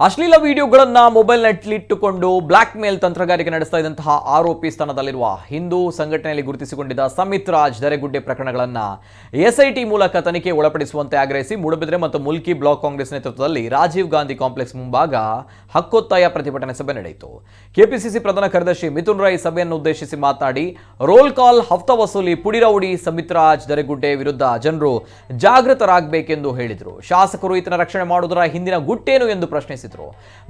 ಅಶ್ಲೀಲ ವಿಡಿಯೋಗಳನ್ನು ಮೊಬೈಲ್ನಲ್ಲಿಟ್ಟುಕೊಂಡು black mail ತಂತ್ರಗಾರಿಕೆ ನಡೆಸ್ತಾ ಇದ್ದಂತಹ ಆರೋಪಿ ಸ್ಥಾನದಲ್ಲಿರುವ ಹಿಂದೂ ಸಂಘಟನೆಯಲ್ಲಿ ಗುರುತಿಸಿಕೊಂಡಿದ್ದ ಸಮಿತ್ ರಾಜ್ ದರೆಗುಡ್ಡೆ ಪ್ರಕರಣಗಳನ್ನು ಎಸ್ಐಟಿ ಮೂಲಕ ತನಿಖೆ ಒಳಪಡಿಸುವಂತೆ ಆಗ್ರಹಿಸಿ ಮೂಡಬಿದ್ರೆ ಮತ್ತು ಮುಲ್ಕಿ ಬ್ಲಾಕ್ ಕಾಂಗ್ರೆಸ್ ನೇತೃತ್ವದಲ್ಲಿ ರಾಜೀವ್ ಗಾಂಧಿ ಕಾಂಪ್ಲೆಕ್ಸ್ ಮುಂಭಾಗ ಹಕ್ಕೊತ್ತಾಯ ಪ್ರತಿಭಟನೆ ಸಭೆ ನಡೆಯಿತು. ಕೆಪಿಸಿಸಿ ಪ್ರಧಾನ ಕಾರ್ಯದರ್ಶಿ ಮಿಥುನ್ ರೈ ಸಭೆಯನ್ನು ಉದ್ದೇಶಿಸಿ ಮಾತನಾಡಿ, ರೋಲ್ ಕಾಲ್, ಹಫ್ತಾ ವಸೂಲಿ, ಪುಡಿರೌಡಿ ಸಮಿತ್ ರಾಜ್ ದರೆಗುಡ್ಡೆ ವಿರುದ್ಧ ಜನರು ಜಾಗೃತರಾಗಬೇಕೆಂದು ಹೇಳಿದರು. ಶಾಸಕರು ಈತನ ರಕ್ಷಣೆ ಮಾಡುವುದರ ಹಿಂದಿನ ಗುಟ್ಟೇನು ಎಂದು ಪ್ರಶ್ನಿಸಿದರು.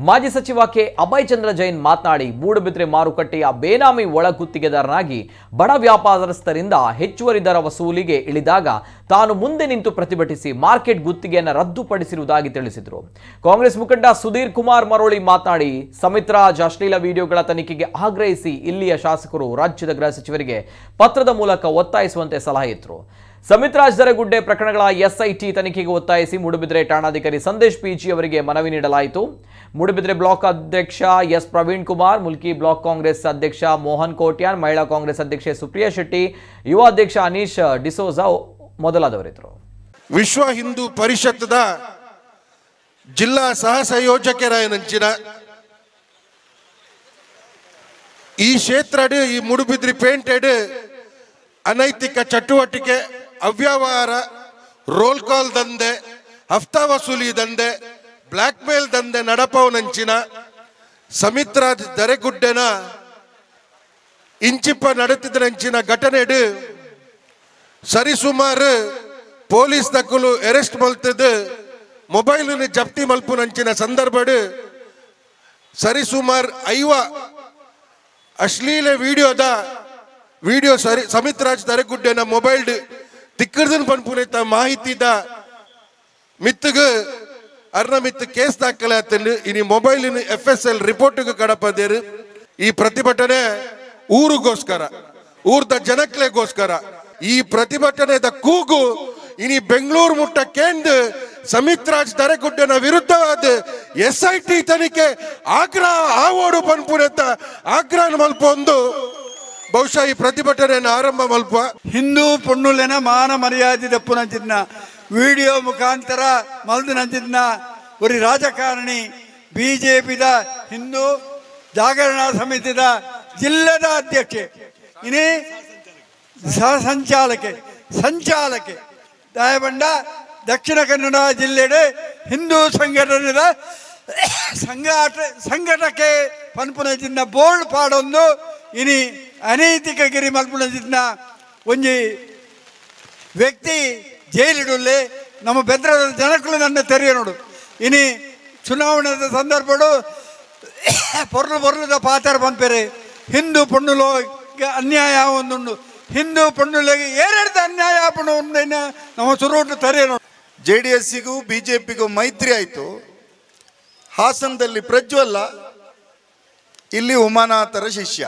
ಮಾಜಿ ಸಚಿವ ಕೆ ಅಭಯ್ ಚಂದ್ರ ಜೈನ್ ಮಾತನಾಡಿ, ಮೂಡಬಿದ್ರೆ ಮಾರುಕಟ್ಟೆಯ ಬೇನಾಮಿ ಒಳ ಗುತ್ತಿಗೆದಾರನಾಗಿ ಬಡ ವ್ಯಾಪಾರಸ್ಥರಿಂದ ಹೆಚ್ಚುವರಿ ದರ ವಸೂಲಿಗೆ ಇಳಿದಾಗ ತಾನು ಮುಂದೆ ನಿಂತು ಪ್ರತಿಭಟಿಸಿ ಮಾರ್ಕೆಟ್ ಗುತ್ತಿಗೆಯನ್ನು ರದ್ದುಪಡಿಸಿರುವುದಾಗಿ ತಿಳಿಸಿದರು. ಕಾಂಗ್ರೆಸ್ ಮುಖಂಡ ಸುಧೀರ್ ಕುಮಾರ್ ಮರೋಳಿ ಮಾತನಾಡಿ, ಸಮಿತ್ ರಾಜ್ ಅಶ್ಲೀಲ ವಿಡಿಯೋಗಳ ತನಿಖೆಗೆ ಆಗ್ರಹಿಸಿ ಇಲ್ಲಿಯ ಶಾಸಕರು ರಾಜ್ಯದ ಗೃಹ ಸಚಿವರಿಗೆ ಪತ್ರದ ಮೂಲಕ ಒತ್ತಾಯಿಸುವಂತೆ ಸಲಹೆ ಇತ್ತರು. ಸಮಿತ್ ರಾಜ್ ದರೆಗುಡ್ಡೆ ಪ್ರಕರಣಗಳ ಎಸ್ಐಟಿ ತನಿಖೆಗೆ ಒತ್ತಾಯಿಸಿ ಮೂಡಬಿದ್ರೆ ಠಾಣಾಧಿಕಾರಿ ಸಂದೇಶ್ ಪಿಜಿ ಅವರಿಗೆ ಮನವಿ ನೀಡಲಾಯಿತು. ಮೂಡಬಿದ್ರೆ ಬ್ಲಾಕ್ ಅಧ್ಯಕ್ಷ ಎಸ್ ಪ್ರವೀಣ್ ಕುಮಾರ್, ಮುಲ್ಕಿ ಬ್ಲಾಕ್ ಕಾಂಗ್ರೆಸ್ ಅಧ್ಯಕ್ಷ ಮೋಹನ್ ಕೋಟ್ಯಾನ್, ಮಹಿಳಾ ಕಾಂಗ್ರೆಸ್ ಅಧ್ಯಕ್ಷೆ ಸುಪ್ರಿಯಾ ಶೆಟ್ಟಿ, ಯುವ ಅಧ್ಯಕ್ಷ ಅನೀಶ್ ಡಿಸೋಜಾ ಮೊದಲಾದವರಿದ್ದರು. ವಿಶ್ವ ಹಿಂದೂ ಪರಿಷತ್ದ ಜಿಲ್ಲಾ ಸಹ ಸಂಯೋಜಕರಾಯನಂಚಿನ ಈ ಕ್ಷೇತ್ರ ಈ ಮೂಡುಬಿದ್ರಿ ಪೇಂಟೆಡ್ ಅನೈತಿಕ ಚಟುವಟಿಕೆ, ಅವ್ಯವಹಾರ, ರೋಲ್ ಕಾಲ್ ದಂಧೆ, ಹಫ್ತಾ ವಸೂಲಿ ದಂಧೆ, ಬ್ಲಾಕ್ ಮೇಲ್ ದಂಧೆ ನಡಪವನಂಚಿನ ಸಮಿತ್ ರಾಜ್ ದರೆಗುಡ್ಡೆನ ಇಂಚಿಪ್ಪ ನಡೆತಿದ್ದಂಚಿನ ಘಟನೆಡು ಸರಿಸುಮಾರು ಪೊಲೀಸ್ ದಕ್ಕಲು ಅರೆಸ್ಟ್ ಮಲ್ತದ್ದು, ಮೊಬೈಲ್ ಜಪ್ತಿ ಮಲ್ಪುನಂಚಿನ ಸಂದರ್ಭಡು ಸರಿಸುಮಾರು 5 ಅಶ್ಲೀಲ ವಿಡಿಯೋ ಸಮಿತ್ ರಾಜ್ ದರೆಗುಡ್ಡೆನ ಮೊಬೈಲ್ ತಿಕ್ಕರ್ದನ್ ಪನ್ಪುನೇತ ಮಾಹಿತಿದ ಮಿತ್ತಗ ಅರ್ನ ಮಿತ್ ಕೇಸ್ ದಾಖಲೆ ಆತಂದು ಇನಿ ಮೊಬೈಲ್ FSL ರಿಪೋರ್ಟ್ಗೆ ಕಡಪದೇರು. ಈ ಪ್ರತಿಭಟನೆ ಊರಿಗೋಸ್ಕರ, ಊರ್ದ ಜನಕ್ಲೆಗೋಸ್ಕರ. ಈ ಪ್ರತಿಭಟನೆದ ಕೂಗು ಇನಿ ಬೆಂಗಳೂರು ಮುಟ್ಟ ಕೇಂದ್ರ ಸಮಿತ್ ರಾಜ್ ದರೆಗುಡ್ಡೆನ ವಿರುದ್ಧವಾದ SIT ತನಿಖೆ ಆಗ್ರಹ ಆವೋಡು ಪನ್ಪುನೇತ ಆಗ್ರಹ ಮಲ್ಪೊಂದು ಬಹುಶಃ ಈ ಪ್ರತಿಭಟನೆಯನ್ನು ಆರಂಭ ಮಲ್ಪ ಹಿಂದೂ ಪೊಣ್ಣುಲೆನ ಮಾನ ಮರ್ಯಾದೆ ದಪ್ಪುನಂಚಿನ ವಿಡಿಯೋ ಮುಖಾಂತರ ಮಲ್ದಿನಂಚಿನ ಒಂದು ರಾಜಕಾರಣಿ ಬಿಜೆಪಿದ ಹಿಂದೂ ಜಾಗರಣಾ ಸಮಿತಿದ ಜಿಲ್ಲೆದ ಅಧ್ಯಕ್ಷೆ ಇನಿ ಸಹ ಸಂಚಾಲಕೆ ದಯಬಂಡ ದಕ್ಷಿಣ ಕನ್ನಡ ಜಿಲ್ಲೆಡೆ ಹಿಂದೂ ಸಂಘಟನೆದ ಸಂಘಟಕ್ಕೆ ಪನ್ಪುನಂಚಿನ ಬೋಲ್ಡ್ ಪಾಡೊಂದು ಇನಿ ಅನೈತಿಕ ಗಿರಿ ಮಲ್ಪುನಂಚಿನ ಒಂಜಿ ವ್ಯಕ್ತಿ ಜೈಲಿಡುಲ್ಲೆ ನಮ್ಮ ಬೆದ್ರದ ಜನಕ್ಕಳು ನನ್ನ ತೆರೆಯ ನೋಡು. ಇನಿ ಚುನಾವಣೆದ ಸಂದರ್ಭಡು ಪೊರ್ಲದ ಪಾತ್ರ ಪಂಪೆರೆ ಹಿಂದೂ ಪಣ್ಣುಲು ಅನ್ಯಾಯ ಒಂದುಂಡು, ಹಿಂದೂ ಪಣ್ಣುಲೆಗೆ ಏರೆಡ್ದ ಅನ್ಯಾಯ ಪಣ್ಣು ಒಂದೇನ ನಮ್ಮ ಸುರುಟು ತೆರೆಯ ನೋಡು. JDSಗೂ BJPಗೂ ಮೈತ್ರಿ ಆಯಿತು. ಹಾಸನದಲ್ಲಿ ಪ್ರಜ್ವಲ್ಲ, ಇಲ್ಲಿ ಉಮಾನಾಥರ ಶಿಷ್ಯ.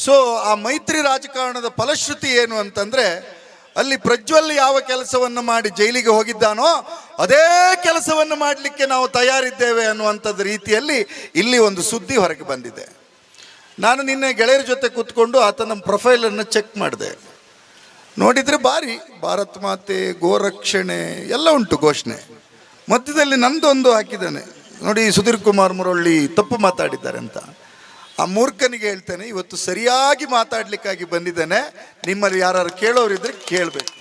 ಸೊ ಆ ಮೈತ್ರಿ ರಾಜಕಾರಣದ ಫಲಶ್ರುತಿ ಏನು ಅಂತಂದ್ರೆ, ಅಲ್ಲಿ ಪ್ರಜ್ವಲ್ ಯಾವ ಕೆಲಸವನ್ನು ಮಾಡಿ ಜೈಲಿಗೆ ಹೋಗಿದ್ದಾನೋ ಅದೇ ಕೆಲಸವನ್ನು ಮಾಡಲಿಕ್ಕೆ ನಾವು ತಯಾರಿದ್ದೇವೆ ಅನ್ನುವಂಥದ್ದು ರೀತಿಯಲ್ಲಿ ಇಲ್ಲಿ ಒಂದು ಸುದ್ದಿ ಹೊರಗೆ ಬಂದಿದೆ. ನಾನು ನಿನ್ನೆ ಗೆಳೆಯರ ಜೊತೆ ಕೂತ್ಕೊಂಡು ಆತನ ಪ್ರೊಫೈಲನ್ನು ಚೆಕ್ ಮಾಡಿದೆ. ನೋಡಿದರೆ ಭಾರಿ ಭಾರತ್ ಮಾತೆ, ಗೋರಕ್ಷಣೆ ಎಲ್ಲ ಉಂಟು ಘೋಷಣೆ. ಮಧ್ಯದಲ್ಲಿ ನಂದೊಂದು ಹಾಕಿದ್ದಾನೆ ನೋಡಿ, ಸುಧೀರ್ ಕುಮಾರ್ ಮುರೊಳ್ಳಿ ತಪ್ಪು ಮಾತಾಡಿದ್ದಾರೆ ಅಂತ. ಆ ಮೂರ್ಖನಿಗೆ ಹೇಳ್ತೇನೆ, ಇವತ್ತು ಸರಿಯಾಗಿ ಮಾತಾಡ್ಲಿಕ್ಕಾಗಿ ಬಂದಿದ್ದೇನೆ. ನಿಮ್ಮಲ್ಲಿ ಯಾರು ಕೇಳೋರಿದ್ರೆ ಕೇಳಬೇಕು.